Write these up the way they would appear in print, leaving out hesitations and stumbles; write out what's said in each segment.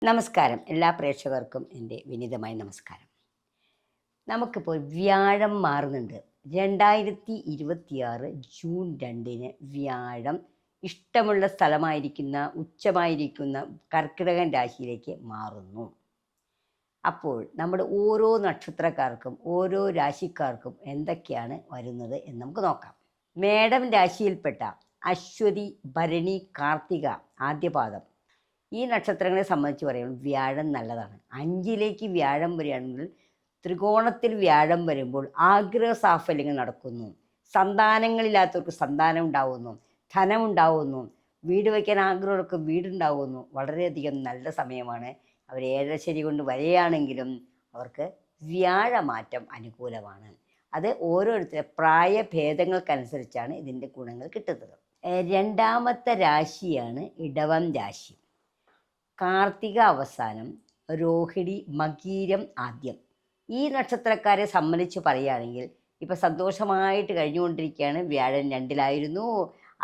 നമസ്കാരം. എല്ലാ പ്രേക്ഷകർക്കും എൻ്റെ വിനീതമായ നമസ്കാരം. നമുക്കിപ്പോൾ വ്യാഴം മാറുന്നുണ്ട്. 2026 ജൂൺ 2-ന് വ്യാഴം ഇഷ്ടമുള്ള സ്ഥലമായിരിക്കുന്ന ഉച്ചമായിരിക്കുന്ന കർക്കിടകൻ രാശിയിലേക്ക് മാറുന്നു. അപ്പോൾ നമ്മുടെ ഓരോ നക്ഷത്രക്കാർക്കും ഓരോ രാശിക്കാർക്കും എന്തൊക്കെയാണ് വരുന്നത് എന്ന് നമുക്ക് നോക്കാം. മേടം രാശിയിൽപ്പെട്ട അശ്വതി, ഭരണി, കാർത്തിക ആദ്യപാദം ഈ നക്ഷത്രങ്ങളെ സംബന്ധിച്ച് പറയുമ്പോൾ വ്യാഴം നല്ലതാണ്. 5ലേക്ക് വ്യാഴം വരികയാണെങ്കിൽ ത്രികോണത്തിൽ വ്യാഴം വരുമ്പോൾ ആഗ്രഹ സാഫല്യങ്ങൾ നടക്കുന്നു, സന്താനങ്ങളില്ലാത്തവർക്ക് സന്താനം ഉണ്ടാവുന്നു, ധനമുണ്ടാവുന്നു, വീട് വയ്ക്കാൻ ആഗ്രഹമുള്ളവർക്ക് വീടുണ്ടാവുന്നു. വളരെയധികം നല്ല സമയമാണ്. അവർ ഏഴരശ്ശനി കൊണ്ട് വരികയാണെങ്കിലും അവർക്ക് വ്യാഴമാറ്റം അനുകൂലമാണ്. അത് ഓരോരുത്തരുടെ പ്രായഭേദങ്ങൾക്കനുസരിച്ചാണ് ഇതിൻ്റെ ഗുണങ്ങൾ കിട്ടുന്നത്. രണ്ടാമത്തെ രാശിയാണ് ഇടവം രാശി. കാർത്തിക അവസാനം, രോഹിണി, മകീരം ആദ്യം. ഈ നക്ഷത്രക്കാരെ സംബന്ധിച്ച് പറയുകയാണെങ്കിൽ ഇപ്പം സന്തോഷമായിട്ട് കഴിഞ്ഞുകൊണ്ടിരിക്കുകയാണ്. വ്യാഴൻ 2-ലായിരുന്നു.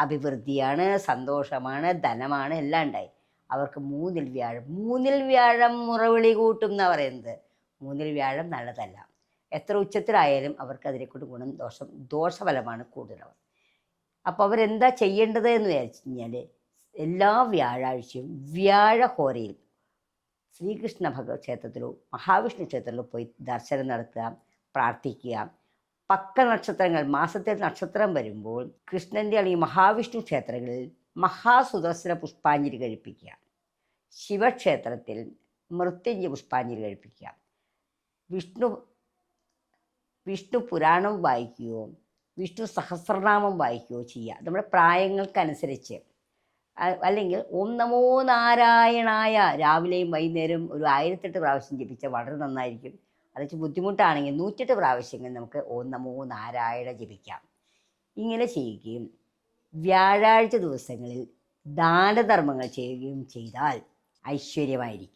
അഭിവൃദ്ധിയാണ്, സന്തോഷമാണ്, ധനമാണ്, എല്ലാം ഉണ്ടായി. അവർക്ക് 3-ൽ വ്യാഴം മുറവിളി കൂട്ടും എന്നാണ് പറയുന്നത്. 3-ൽ വ്യാഴം നല്ലതല്ല. എത്ര ഉച്ചത്തിലായാലും അവർക്ക് അതിനെക്കൊണ്ട് ദോഷഫലമാണ് കൂടുതലവർ. അപ്പോൾ അവരെന്താ ചെയ്യേണ്ടത് എന്ന് വിചാരിച്ചു കഴിഞ്ഞാൽ എല്ലാ വ്യാഴാഴ്ചയും വ്യാഴഹോരയിൽ ശ്രീകൃഷ്ണ ക്ഷേത്രത്തിലോ മഹാവിഷ്ണു ക്ഷേത്രത്തിലോ പോയി ദർശനം നടത്തുക, പ്രാർത്ഥിക്കുക. പക്ക നക്ഷത്രങ്ങൾ മാസത്തിൽ നക്ഷത്രം വരുമ്പോൾ കൃഷ്ണൻ്റെ അല്ലെങ്കിൽ മഹാവിഷ്ണു ക്ഷേത്രങ്ങളിൽ മഹാസുദർശന പുഷ്പാഞ്ജലി കഴിപ്പിക്കുക. ശിവക്ഷേത്രത്തിൽ മൃത്യുഞ്ജയ പുഷ്പാഞ്ജലി കഴിപ്പിക്കുക. വിഷ്ണു പുരാണം വായിക്കുകയോ വിഷ്ണു സഹസ്രനാമം വായിക്കുകയോ ചെയ്യുക. നമ്മുടെ പ്രായങ്ങൾക്കനുസരിച്ച്. അല്ലെങ്കിൽ ഓം നമോ നാരായണായ രാവിലെയും വൈകുന്നേരം ഒരു 1008 പ്രാവശ്യം ജപിച്ചാൽ വളരെ നന്നായിരിക്കും. അത് ബുദ്ധിമുട്ടാണെങ്കിൽ 108 പ്രാവശ്യങ്ങൾ നമുക്ക് ഓം നമോ നാരായണ ജപിക്കാം. ഇങ്ങനെ ചെയ്യുകയും വ്യാഴാഴ്ച ദിവസങ്ങളിൽ ദാനധർമ്മങ്ങൾ ചെയ്യുകയും ചെയ്താൽ ഐശ്വര്യമായിരിക്കും.